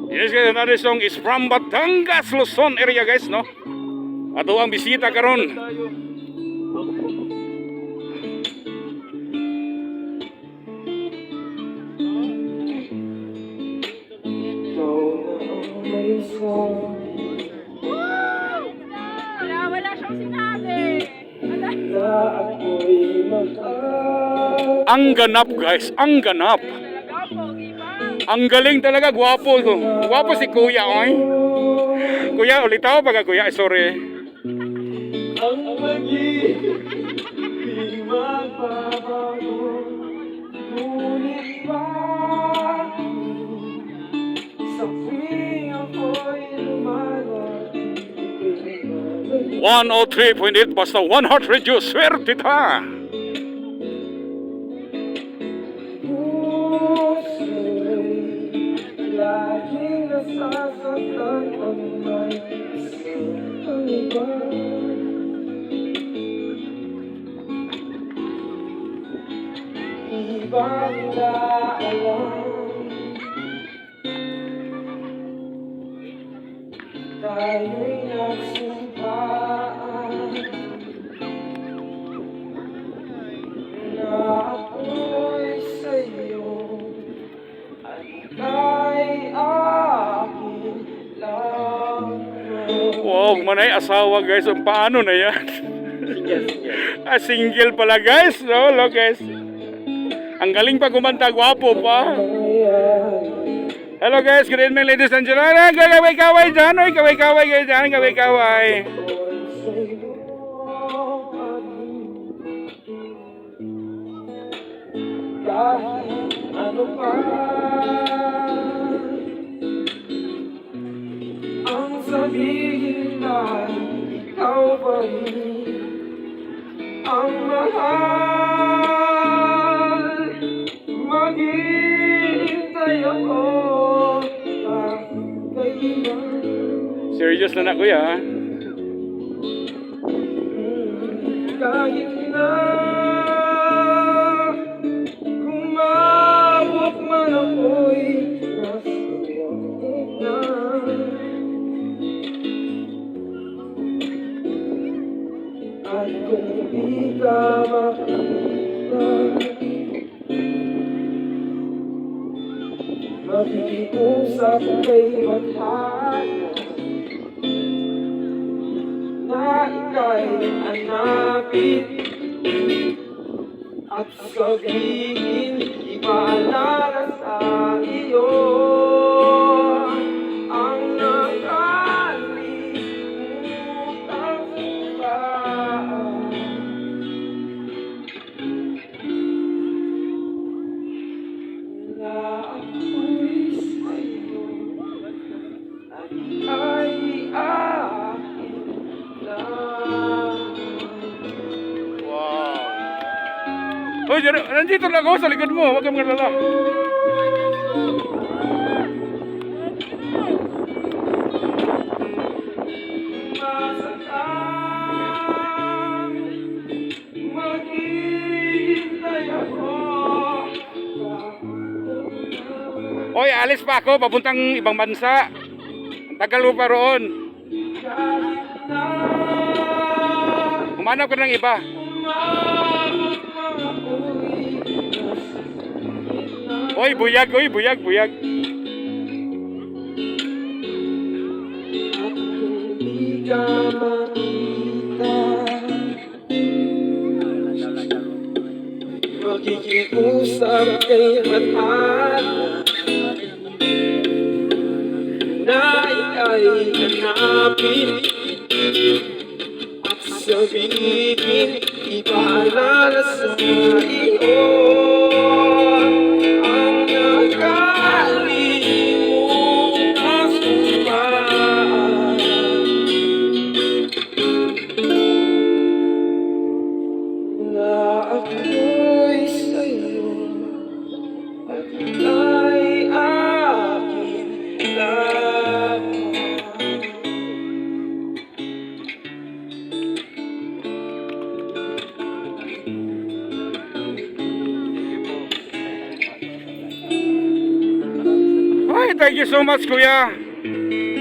Yes guys, another song is from Batangas, Luzon area guys, no? Ato ang bisita karon. Wala siyang sinabi. Ang ganap guys, ang ganap. Ang galing talaga, gwapo. Gwapo si Kuya, oy. Kuya, ulitaw pag Kuya, sorry. Ang pag-ibig di magbabago, ngunit bakit sa tuwing ako'y lumalapit 103.8 basta 100 radio, swerte ta. laging nasasaktan ang may isang iba. Di ba nila alam tayo'y nagsumpaan na ako'y sa'yo at ika'y akin lang. Wow, manay asawa guys, paano na yan? Single pala guys, no, look guys. Ang galing pa kumanta, gwapo pa. Hello guys, good evening ladies and gentlemen. Kaway-kaway dyan, oy, kaway-kaway guys dyan, kaway-kaway. Kahit ano pa ang sabihin na ikaw pa rin ang mahal. Maghihintay ako kahit kailan. Serious na kuya, ha? Kahit na kumawag man ako'y nasa na. At kung di ka makita, makikiusap kay matana na ika'y hanapin at sabihin ipaalala sa iyo ang nakalimutan ba na ako'y sa'yo at ika'y akin lang. Hoy, nandito lang ako sa likod mo, huwag kang magalala. Hoy, alis pa ako, papuntang ibang bansa. Tagal mo pa roon. Humanap ka ng iba. Hoy, buyag, buyag. Makikiusap kay matana na ika'y hanapin at sabihin ipaalala sa iyo ang nakalimutan ba na ako'y sa'yo at ika'y akin lang. Thank you so much, kuya.